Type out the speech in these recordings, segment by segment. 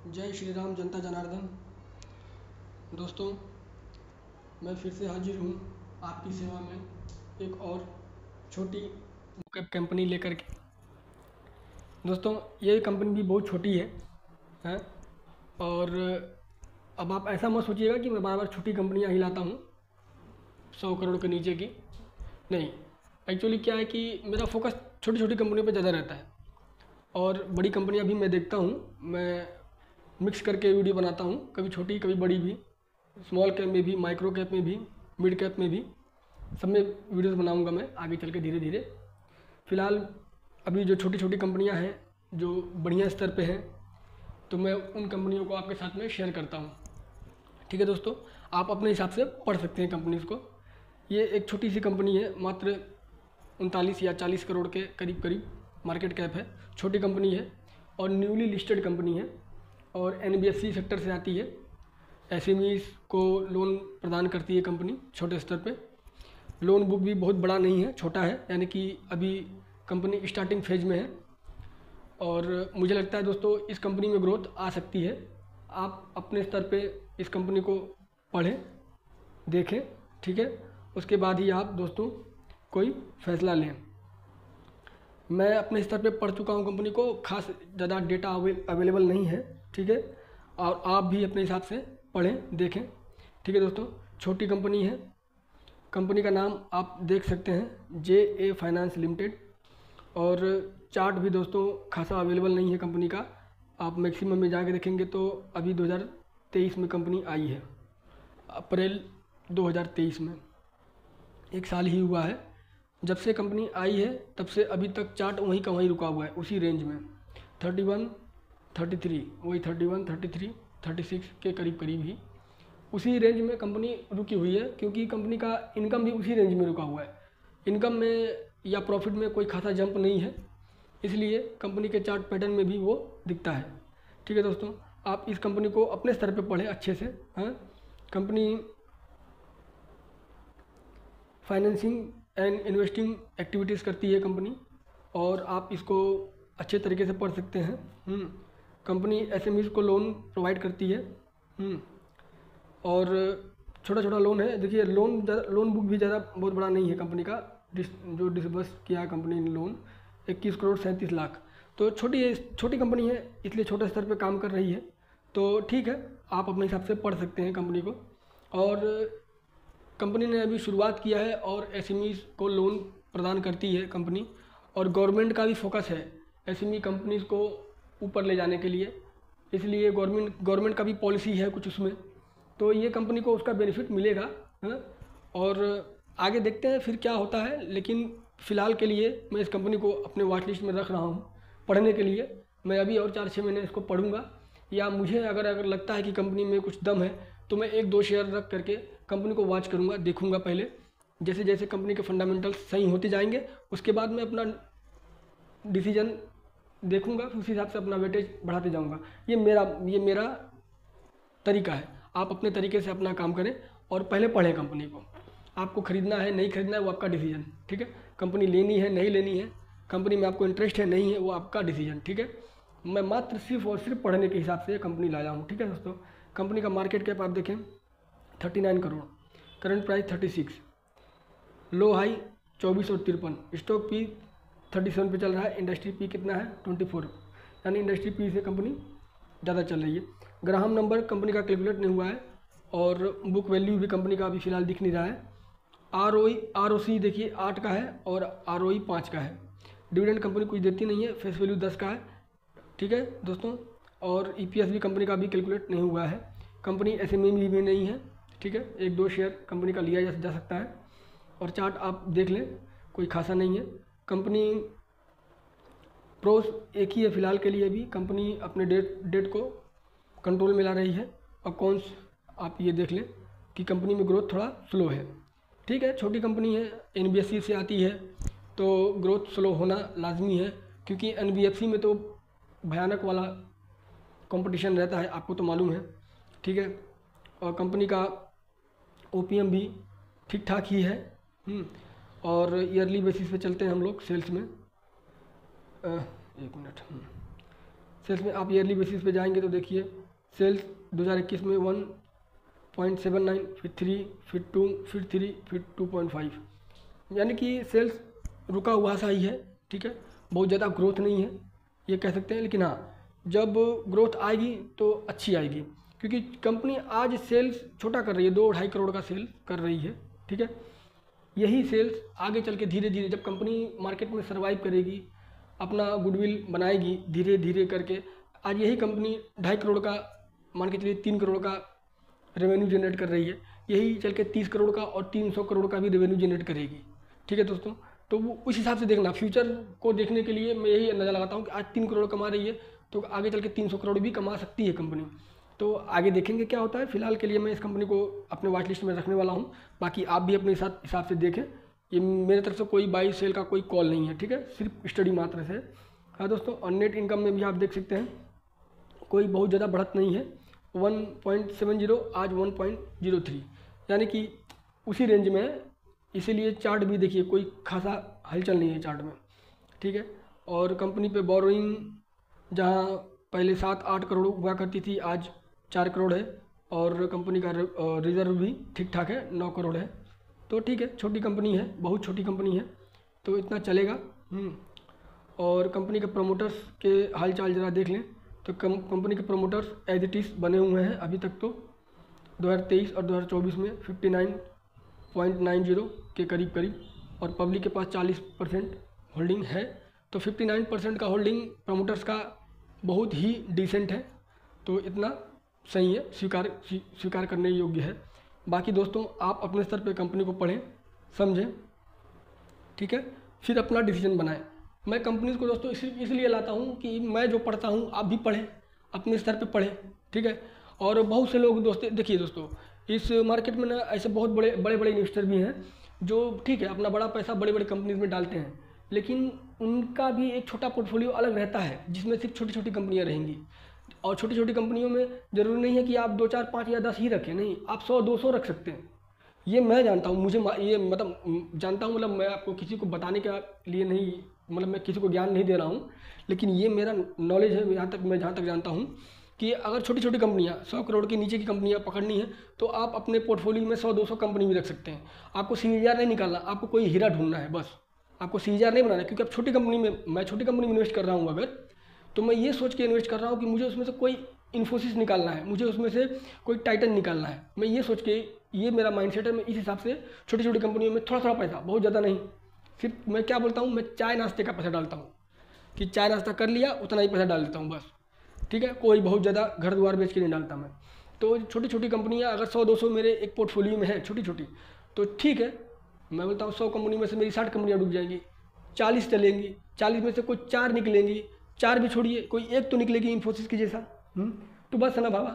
जय श्री राम जनता जनार्दन। दोस्तों, मैं फिर से हाजिर हूँ आपकी सेवा में एक और छोटी कैप कंपनी लेकर के। दोस्तों, ये कंपनी भी बहुत छोटी है और अब आप ऐसा मत सोचिएगा कि मैं बार बार छोटी कंपनियाँ ही लाता हूँ 100 करोड़ के नीचे की। नहीं, एक्चुअली क्या है कि मेरा फोकस छोटी छोटी कंपनियों पर ज़्यादा रहता है और बड़ी कंपनियाँ भी मैं देखता हूँ। मैं मिक्स करके वीडियो बनाता हूँ, कभी छोटी कभी बड़ी भी, स्मॉल कैप में भी, माइक्रो कैप में भी, मिड कैप में भी, सब में वीडियोस बनाऊँगा मैं आगे चल के धीरे धीरे। फ़िलहाल अभी जो छोटी छोटी कंपनियाँ हैं जो बढ़िया स्तर पे हैं, तो मैं उन कंपनियों को आपके साथ में शेयर करता हूँ। ठीक है दोस्तों, आप अपने हिसाब से पढ़ सकते हैं कंपनीज़ को। ये एक छोटी सी कंपनी है, मात्र 39 या 40 करोड़ के करीब करीब मार्केट कैप है। छोटी कंपनी है और न्यूली लिस्टेड कंपनी है और NBFC सेक्टर से आती है। SMEs को लोन प्रदान करती है कंपनी छोटे स्तर पे। लोन बुक भी बहुत बड़ा नहीं है, छोटा है, यानी कि अभी कंपनी स्टार्टिंग फेज में है और मुझे लगता है दोस्तों इस कंपनी में ग्रोथ आ सकती है। आप अपने स्तर पे इस कंपनी को पढ़ें, देखें, ठीक है, उसके बाद ही आप दोस्तों कोई फैसला लें। मैं अपने स्तर पे पढ़ चुका हूँ कंपनी को, खास ज़्यादा डेटा अवेलेबल नहीं है, ठीक है, और आप भी अपने हिसाब से पढ़ें, देखें, ठीक है दोस्तों। छोटी कंपनी है, कंपनी का नाम आप देख सकते हैं JA फाइनेंस लिमिटेड, और चार्ट भी दोस्तों खासा अवेलेबल नहीं है कंपनी का। आप मैक्सिमम में जाके देखेंगे तो अभी 2023 में कंपनी आई है, अप्रैल 2023 में, एक साल ही हुआ है जब से कंपनी आई है। तब से अभी तक चार्ट वहीं का वहीं रुका हुआ है, उसी रेंज में 31, 33, वही 31, 33, 36 के करीब करीब ही उसी रेंज में कंपनी रुकी हुई है, क्योंकि कंपनी का इनकम भी उसी रेंज में रुका हुआ है। इनकम में या प्रॉफिट में कोई खासा जंप नहीं है, इसलिए कंपनी के चार्ट पैटर्न में भी वो दिखता है। ठीक है दोस्तों, आप इस कंपनी को अपने स्तर पे पढ़ें अच्छे से। हाँ, company financing and investing activities करती है कंपनी, और आप इसको अच्छे तरीके से पढ़ सकते हैं। कंपनी SMEs को लोन प्रोवाइड करती है और छोटा छोटा लोन है। देखिए, लोन बुक भी ज़्यादा बहुत बड़ा नहीं है कंपनी का। जो डिसबर्स किया कंपनी ने लोन 21 करोड़ 37 लाख, तो छोटी कंपनी है, इसलिए छोटे स्तर पे काम कर रही है। तो ठीक है, आप अपने हिसाब से पढ़ सकते हैं कंपनी को। और कंपनी ने अभी शुरुआत किया है और SMEs को लोन प्रदान करती है कंपनी, और गवर्नमेंट का भी फोकस है SME कंपनीज़ को ऊपर ले जाने के लिए, इसलिए गवर्नमेंट का भी पॉलिसी है कुछ उसमें, तो ये कंपनी को उसका बेनिफिट मिलेगा। हाँ, और आगे देखते हैं फिर क्या होता है, लेकिन फ़िलहाल के लिए मैं इस कंपनी को अपने वॉच लिस्ट में रख रहा हूँ पढ़ने के लिए। मैं अभी और 4-6 महीने इसको पढ़ूंगा, या मुझे अगर लगता है कि कंपनी में कुछ दम है तो मैं 1-2 शेयर रख करके कंपनी को वॉच करूँगा, देखूँगा पहले। जैसे जैसे कंपनी के फंडामेंटल्स सही होते जाएंगे, उसके बाद मैं अपना डिसीजन देखूँगा, फिर उस हिसाब से अपना वेटेज बढ़ाते जाऊँगा। ये मेरा तरीका है। आप अपने तरीके से अपना काम करें और पहले पढ़ें कंपनी को। आपको ख़रीदना है नहीं ख़रीदना है वो आपका डिसीजन, ठीक है। कंपनी लेनी है नहीं लेनी है, कंपनी में आपको इंटरेस्ट है नहीं है, वो आपका डिसीजन, ठीक है। मैं मात्र सिर्फ और सिर्फ पढ़ने के हिसाब से कंपनी लाया हूँ, ठीक है दोस्तों। कंपनी का मार्केट कैप आप देखें 39 करोड़, करंट प्राइस 36, लो हाई 24 और 53, स्टॉक पी 37 पे चल रहा है, इंडस्ट्री पी कितना है 24, यानी इंडस्ट्री पी से कंपनी ज़्यादा चल रही है। ग्राहम नंबर कंपनी का कैलकुलेट नहीं हुआ है, और बुक वैल्यू भी कंपनी का अभी फ़िलहाल दिख नहीं रहा है। ROC देखिए 8 का है और ROE 5 का है। डिविडेंड कंपनी कुछ देती नहीं है, फेस वैल्यू 10 का है, ठीक है दोस्तों। और EPS भी कंपनी का अभी कैलकुलेट नहीं हुआ है। कंपनी SME भी नहीं है, ठीक है। 1-2 शेयर कंपनी का लिया जा सकता है, और चार्ट आप देख लें, कोई खासा नहीं है। कंपनी प्रोस एक ही है फ़िलहाल के लिए, भी कंपनी अपने डेट को कंट्रोल में ला रही है। और कॉन्स आप ये देख लें कि कंपनी में ग्रोथ थोड़ा स्लो है, ठीक है। छोटी कंपनी है, NBFC से आती है, तो ग्रोथ स्लो होना लाजमी है, क्योंकि NBFC में तो भयानक वाला कंपटीशन रहता है, आपको तो मालूम है, ठीक है। और कंपनी का OPM भी ठीक ठाक ही है। और ईयरली बेसिस पे चलते हैं हम लोग सेल्स में। एक मिनट, सेल्स में आप ईयरली बेसिस पे जाएंगे तो देखिए सेल्स 2021 में 1.79, फिर 3, फिर 2, फिर 3, फिर 2.5, यानी कि सेल्स रुका हुआ सा ही है। ठीक है, बहुत ज़्यादा ग्रोथ नहीं है ये कह सकते हैं, लेकिन हाँ जब ग्रोथ आएगी तो अच्छी आएगी, क्योंकि कंपनी आज सेल्स छोटा कर रही है, 2-2.5 करोड़ का सेल कर रही है। ठीक है, यही सेल्स आगे चल के धीरे धीरे जब कंपनी मार्केट में सर्वाइव करेगी, अपना गुडविल बनाएगी धीरे धीरे करके, आज यही कंपनी 2.5 करोड़ का मान के चलिए 3 करोड़ का रेवेन्यू जनरेट कर रही है, यही चल के 30 करोड़ का और 300 करोड़ का भी रेवेन्यू जनरेट करेगी। ठीक है दोस्तों, तो वो उस हिसाब से देखना, फ्यूचर को देखने के लिए मैं यही अंदाज़ा लगाता हूँ कि आज 3 करोड़ कमा रही है तो आगे चल के 300 करोड़ भी कमा सकती है कंपनी। तो आगे देखेंगे क्या होता है। फिलहाल के लिए मैं इस कंपनी को अपने वॉच लिस्ट में रखने वाला हूँ, बाकी आप भी अपने हिसाब से देखें। ये मेरे तरफ से कोई बाई सेल का कोई कॉल नहीं है, ठीक है, सिर्फ स्टडी मात्र से। हाँ दोस्तों, और नेट इनकम में भी आप देख सकते हैं कोई बहुत ज़्यादा बढ़त नहीं है, 1.70 आज 1.03, यानी कि उसी रेंज में है। इसीलिए चार्ट भी देखिए कोई खासा हलचल नहीं है चार्ट में। ठीक है, और कंपनी पे बोरोइंग जहाँ पहले 7-8 करोड़ हुआ करती थी आज 4 करोड़ है, और कंपनी का रिजर्व भी ठीक ठाक है, 9 करोड़ है। तो ठीक है, छोटी कंपनी है, बहुत छोटी कंपनी है, तो इतना चलेगा। और कंपनी के प्रमोटर्स के हाल चाल ज़रा देख लें तो कंपनी के प्रमोटर्स एज इट इज़ बने हुए हैं अभी तक। तो 2023 और 2024 में 59.90 के करीब, और पब्लिक के पास 40% होल्डिंग है। तो 59% का होल्डिंग प्रमोटर्स का बहुत ही डिसेंट है, तो इतना सही है, स्वीकार करने योग्य है। बाकी दोस्तों आप अपने स्तर पे कंपनी को पढ़ें, समझें, ठीक है, फिर अपना डिसीजन बनाएं। मैं कंपनीज को दोस्तों इसलिए लाता हूँ कि मैं जो पढ़ता हूँ आप भी पढ़ें, अपने स्तर पे पढ़ें। ठीक है, और बहुत से लोग देखिए दोस्तों, इस मार्केट में ना ऐसे बहुत बड़े इन्वेस्टर भी हैं जो ठीक है अपना बड़ा पैसा बड़े कंपनीज में डालते हैं, लेकिन उनका भी एक छोटा पोर्टफोलियो अलग रहता है जिसमें सिर्फ छोटी छोटी कंपनियां रहेंगी। और छोटी छोटी कंपनियों में ज़रूरी नहीं है कि आप 2, 4, 5 या 10 ही रखें, नहीं, आप 100, 200 रख सकते हैं। ये मैं जानता हूँ, मुझे ये मतलब जानता हूँ, मतलब मैं आपको किसी को बताने के लिए नहीं, मतलब मैं किसी को ज्ञान नहीं दे रहा हूँ, लेकिन ये मेरा नॉलेज है। मैं जहाँ तक जानता हूँ कि अगर छोटी छोटी कंपनियाँ 100 करोड़ के नीचे की कंपनियाँ पकड़नी है तो आप अपने पोर्टफोलियो में 100-200 कंपनी भी रख सकते हैं। आपको सीजीआर नहीं निकालना, आपको कोई हीरा ढूंढना है बस, आपको सीजीआर नहीं बनाना है। क्योंकि अब छोटी कंपनी में, मैं छोटी कंपनी में इन्वेस्ट कर रहा हूँ अगर, तो मैं ये सोच के इन्वेस्ट कर रहा हूँ कि मुझे उसमें से कोई इन्फोसिस निकालना है, मुझे उसमें से कोई टाइटन निकालना है। मैं ये सोच के, ये मेरा माइंडसेट है, मैं इस हिसाब से छोटी छोटी कंपनियों में थोड़ा पैसा, बहुत ज़्यादा नहीं, सिर्फ मैं क्या बोलता हूँ, मैं चाय नाश्ते का पैसा डालता हूँ कि चाय नाश्ता कर लिया उतना ही पैसा डाल देता हूँ बस। ठीक है, कोई बहुत ज़्यादा घर द्वार बेच के नहीं डालता मैं। तो छोटी छोटी कंपनियाँ अगर 100-200 मेरे एक पोर्टफोलियो में है छोटी छोटी, तो ठीक है, मैं बोलता हूँ 100 कंपनी में से मेरी 60 कंपनियाँ डूब जाएंगी, 40 चलेंगी, 40 में से कोई 4 निकलेंगी, 4 भी छोड़िए, कोई एक तो निकलेगी इन्फोसिस की जैसा, तो बस है ना बाबा।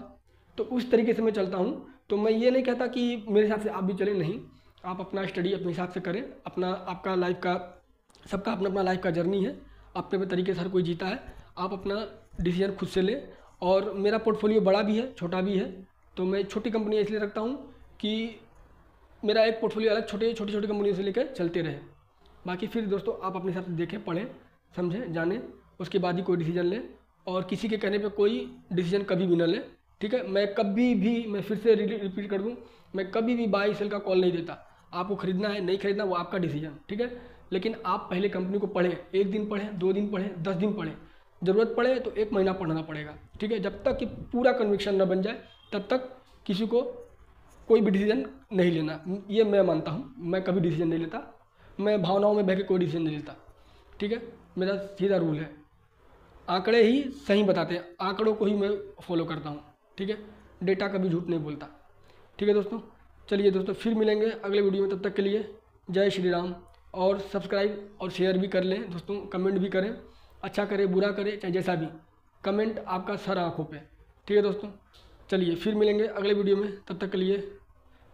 तो उस तरीके से मैं चलता हूँ। तो मैं ये नहीं कहता कि मेरे हिसाब से आप भी चलें, नहीं, आप अपना स्टडी अपने हिसाब से करें। आपका लाइफ का, सबका अपना लाइफ का जर्नी है, अपने तरीके से हर कोई जीता है। आप अपना डिसीजन खुद से लें। और मेरा पोर्टफोलियो बड़ा भी है, छोटा भी है, तो मैं छोटी कंपनियाँ इसलिए रखता हूँ कि मेरा एक पोर्टफोलियो अलग छोटी छोटी कंपनियों से लेकर चलते रहे। बाकी फिर दोस्तों आप अपने हिसाब से देखें, पढ़ें, समझें, जानें, उसके बाद ही कोई डिसीजन लें। और किसी के कहने पे कोई डिसीजन कभी भी ना लें। ठीक है, मैं कभी भी, मैं फिर से रिपीट कर दूँ, मैं कभी भी बाई सेल का कॉल नहीं देता। आपको खरीदना है नहीं खरीदना वो आपका डिसीजन, ठीक है, लेकिन आप पहले कंपनी को पढ़ें, 1 दिन पढ़ें, 2 दिन पढ़ें, 10 दिन पढ़ें, ज़रूरत पड़े तो 1 महीना पढ़ना पड़ेगा। ठीक है, जब तक कि पूरा कन्विक्शन न बन जाए तब तक किसी को कोई भी डिसीजन नहीं लेना। ये मैं मानता हूँ, मैं कभी डिसीजन नहीं लेता, मैं भावनाओं में बह के कोई डिसीजन नहीं लेता। ठीक है, मेरा सीधा रूल है, आंकड़े ही सही बताते हैं, आंकड़ों को ही मैं फॉलो करता हूँ। ठीक है, डेटा कभी झूठ नहीं बोलता। ठीक है दोस्तों, चलिए दोस्तों फिर मिलेंगे अगले वीडियो में, तब तक के लिए जय श्री राम। और सब्सक्राइब और शेयर भी कर लें दोस्तों, कमेंट भी करें, अच्छा करे बुरा करे चाहे जैसा भी, कमेंट आपका सर आँखों पे। ठीक है दोस्तों, चलिए फिर मिलेंगे अगले वीडियो में, तब तक के लिए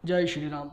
जय श्री राम।